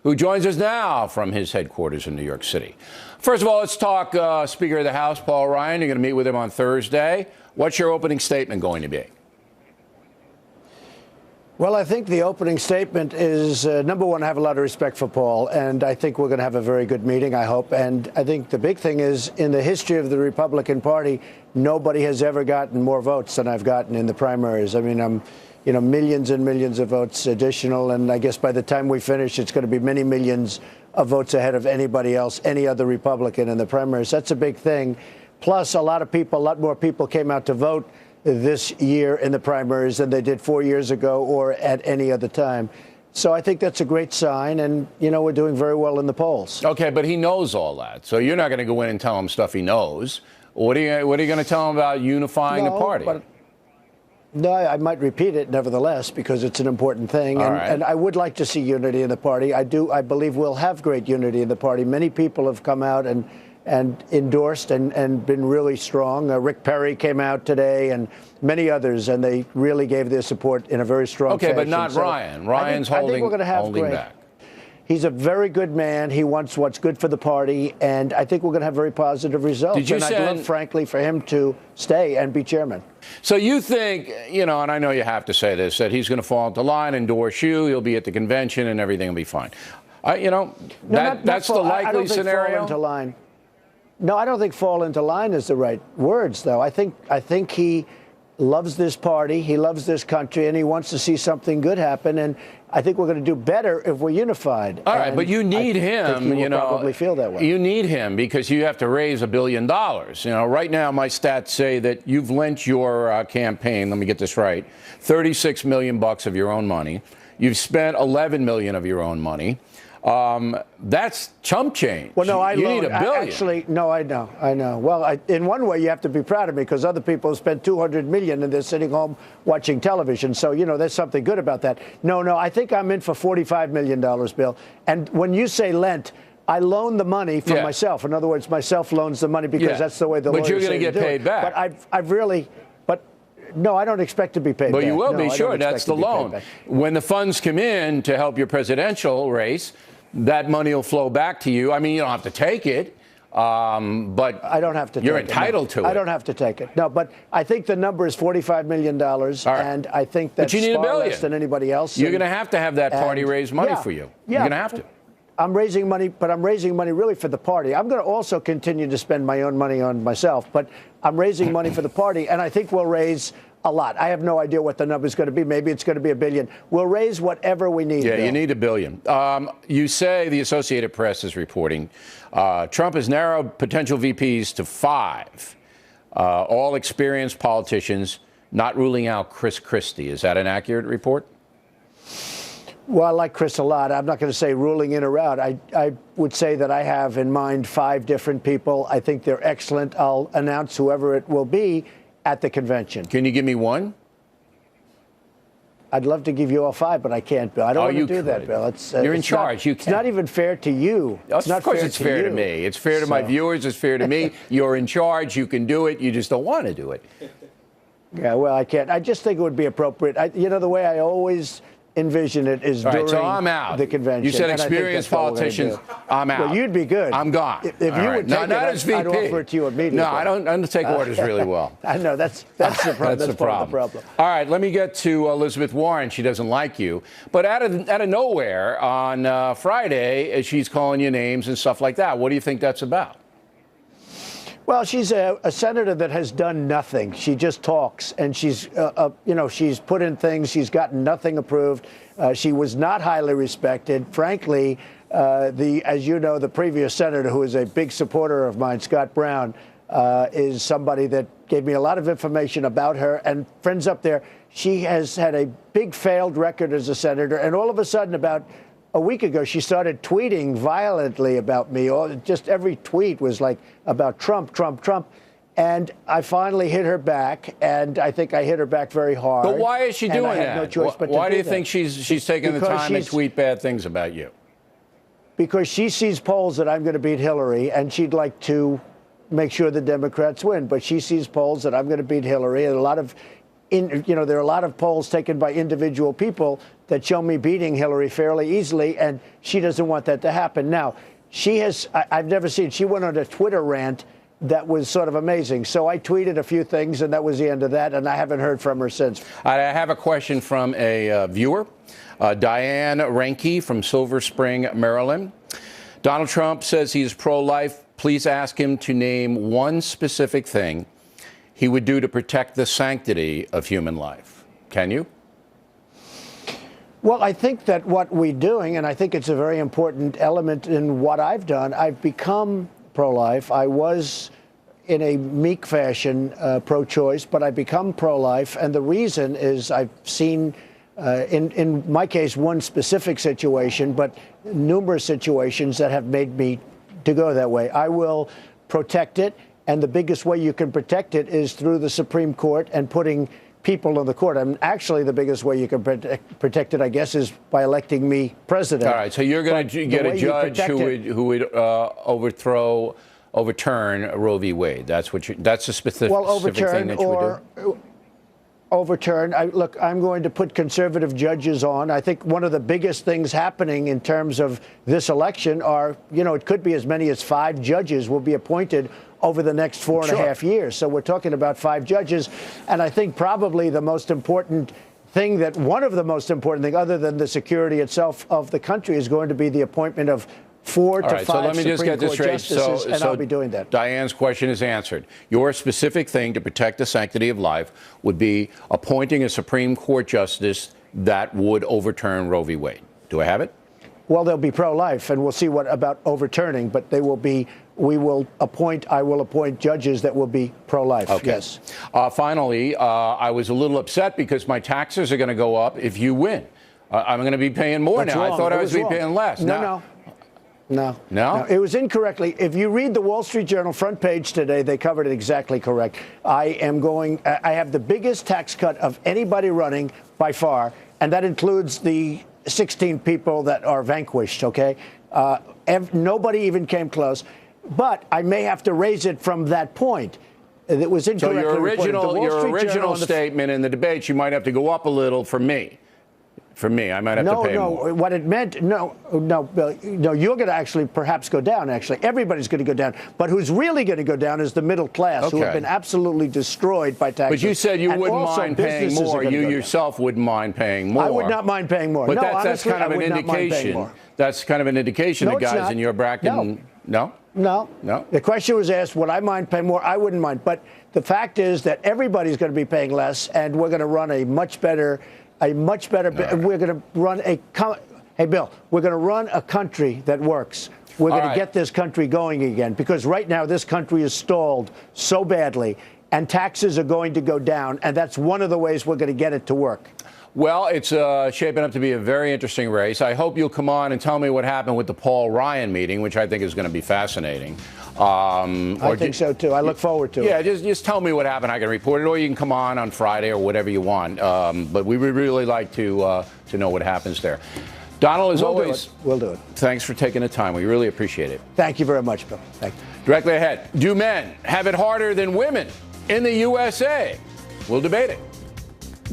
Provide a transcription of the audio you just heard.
who joins us now from his headquarters in New York City. First of all, let's talk Speaker of the House, Paul Ryan. You're going to meet with him on Thursday. What's your opening statement going to be? Well, I think the opening statement is, number one, I have a lot of respect for Paul, and I think we're going to have a very good meeting, I hope. And I think the big thing is, in the history of the Republican Party, nobody has ever gotten more votes than I've gotten in the primaries. I mean, I'm, millions and millions of votes additional, and I guess by the time we finish, it's going to be many millions of votes ahead of anybody else, any other Republican in the primaries. That's a big thing. Plus, a lot more people came out to vote this year in the primaries than they did 4 years ago or at any other time. So I think that's a great sign, and, we're doing very well in the polls. Okay, but he knows all that, so you're not going to go in and tell him stuff he knows. What are you going to tell him about unifying the party? No, I might repeat it nevertheless, because it's an important thing. And I would like to see unity in the party. I believe we'll have great unity in the party. Many people have come out and endorsed and been really strong. Rick Perry came out today, and many others, and they really gave their support in a very strong fashion. Okay, but not Ryan. Ryan's holding back. I think we're going to have great. He's a very good man. He wants what's good for the party, and I think we're going to have very positive results. I'd love, frankly, for him to stay and be chairman. So you think, and I know you have to say this, that he's going to fall into line, endorse you, he'll be at the convention, and everything will be fine. That's the likely scenario. Fall into line. No, I don't think fall into line is the right words, though. I think he loves this party, he loves this country, and he wants to see something good happen. And I think we're going to do better if we're unified. All right, but you need him. He will probably feel that way. You need him because you have to raise $1 billion. Right now my stats say that you've lent your campaign. Let me get this right: $36 million of your own money. You've spent $11 million of your own money. That's chump change. Well, no, you need $1 billion. Actually, no, I know. Well, in one way, you have to be proud of me because other people have spent $200 million and they're sitting home watching television. So, there's something good about that. No, I think I'm in for $45 million, Bill. And when you say lent, I loan the money from myself. In other words, myself loans the money because that's the way the lawyers say to do it. But you're going to get paid back. But I've really. No, I don't expect to be paid back. But you will be, sure. That's the loan. When the funds come in to help your presidential race, that money will flow back to you. I mean, you don't have to take it, but I don't have to. You're entitled to it. I don't have to take it. No, but I think the number is $45 million, and I think that's far less than anybody else. You're going to have that party raise money for you. You're going to have to. I'm raising money, but I'm raising money really for the party. I'm going to also continue to spend my own money on myself, but I'm raising money for the party, and I think we'll raise a lot. I have no idea what the number is going to be. Maybe it's going to be $1 billion. We'll raise whatever we need. Yeah, Bill. You need $1 billion. You say, the Associated Press is reporting, Trump has narrowed potential VPs to 5, all experienced politicians, not ruling out Chris Christie. Is that an accurate report? Well, I like Chris a lot. I'm not going to say ruling in or out. I would say that I have in mind 5 different people. I think they're excellent. I'll announce whoever it will be at the convention. Can you give me one? I'd love to give you all 5, but I can't, Bill. I don't want to do that, Bill. You're in charge. You can't. It's not even fair to you. Of course it's fair to me. It's fair to my viewers. It's fair to me. You're in charge. You can do it. You just don't want to do it. Yeah, well, I can't. I just think it would be appropriate. The way I always envision it is during so I'm out. The convention. You said experienced politicians. I'm out. Well, you'd be good. I'm gone. If you would take I'd offer it to you immediately. No, I don't take orders really well. I know. That's the problem. That's part of the problem. All right, let me get to Elizabeth Warren. She doesn't like you. But out of nowhere on Friday, she's calling you names and stuff like that. What do you think that's about? Well, she's a senator that has done nothing. She just talks, and she's put in things. She's gotten nothing approved. She was not highly respected. Frankly, as you know, the previous senator, who is a big supporter of mine, Scott Brown, is somebody that gave me a lot of information about her. And friends up there, she has had a big failed record as a senator, and all of a sudden, about a week ago, she started tweeting violently about me. Just every tweet was like about Trump, Trump, Trump. And I finally hit her back, and I think I hit her back very hard. But why is she doing that? No choice but why to do you think she's taking the time to tweet bad things about you? Because she sees polls that I'm going to beat Hillary, and she'd like to make sure the Democrats win. But she sees polls that I'm going to beat Hillary, and a lot of there are a lot of polls taken by individual people that show me beating Hillary fairly easily, and she doesn't want that to happen. Now, I've never seen, she went on a Twitter rant that was sort of amazing. So I tweeted a few things, and that was the end of that, and I haven't heard from her since. I have a question from a viewer, Diane Renke from Silver Spring, Maryland. Donald Trump says he's pro-life. Please ask him to name one specific thing he would do to protect the sanctity of human life. Can you? Well, I think that what we're doing, and I think it's a very important element in what I've done, I've become pro-life. I was in a meek fashion pro-choice, but I become pro-life. And the reason is I've seen, in my case, one specific situation, but numerous situations that have made me to go that way. I will protect it. And the biggest way you can protect it is through the Supreme Court and putting people on the court. And actually, the biggest way you can protect it, I guess, is by electing me president. All right. So you're going to get a judge who would overturn Roe v. Wade. That's a specific thing that you would do. Overturn. Look, I'm going to put conservative judges on. I think one of the biggest things happening in terms of this election are, it could be as many as 5 judges will be appointed over the next 4.5 years. So we're talking about 5 judges. And I think probably the most important thing one of the most important things, other than the security itself of the country, is going to be the appointment of 4 to 5 so let me just get this straight. Justices, and I'll be doing that. Diane's question is answered. Your specific thing to protect the sanctity of life would be appointing a Supreme Court justice that would overturn Roe v. Wade. Do I have it? Well, they'll be pro-life, and we'll see what about overturning, but I will appoint judges that will be pro-life. Okay. Yes. Finally, I was a little upset because my taxes are going to go up if you win. I'm going to be paying more now. Wrong. I thought I was going to be paying less. No, it was incorrectly. If you read the Wall Street Journal front page today, they covered it exactly correct. I have the biggest tax cut of anybody running by far, and that includes the 16 people that are vanquished, okay? Nobody even came close. But I may have to raise it from that point. It was incorrectly reported. So your original statement in the debates, you might have to go up a little for me. For me, I might have to pay more. What it meant, no, Bill, you're going to actually perhaps go down, actually. Everybody's going to go down. But who's really going to go down is the middle class, who have been absolutely destroyed by taxes. But you said you wouldn't mind paying more. You yourself wouldn't mind paying more. I would not mind paying more. But that's kind of an indication. That's kind of an indication that guys in your bracket. No? No. The question was asked, would I mind paying more? I wouldn't mind. But the fact is that everybody's going to be paying less, and we're going to run we're going to run hey, Bill, we're going to run a country that works. We're going to get this country going again, because right now this country is stalled so badly, and taxes are going to go down, and that's one of the ways we're going to get it to work. Well, it's shaping up to be a very interesting race. I hope you'll come on and tell me what happened with the Paul Ryan meeting, which I think is going to be fascinating. I think so, too. I look forward to it. Yeah, just tell me what happened. I can report it, or you can come on Friday or whatever you want. But we would really like to know what happens there. Donald, as always, we'll do it. Thanks for taking the time. We really appreciate it. Thank you very much, Bill. Thank you. Directly ahead, do men have it harder than women in the USA? We'll debate it.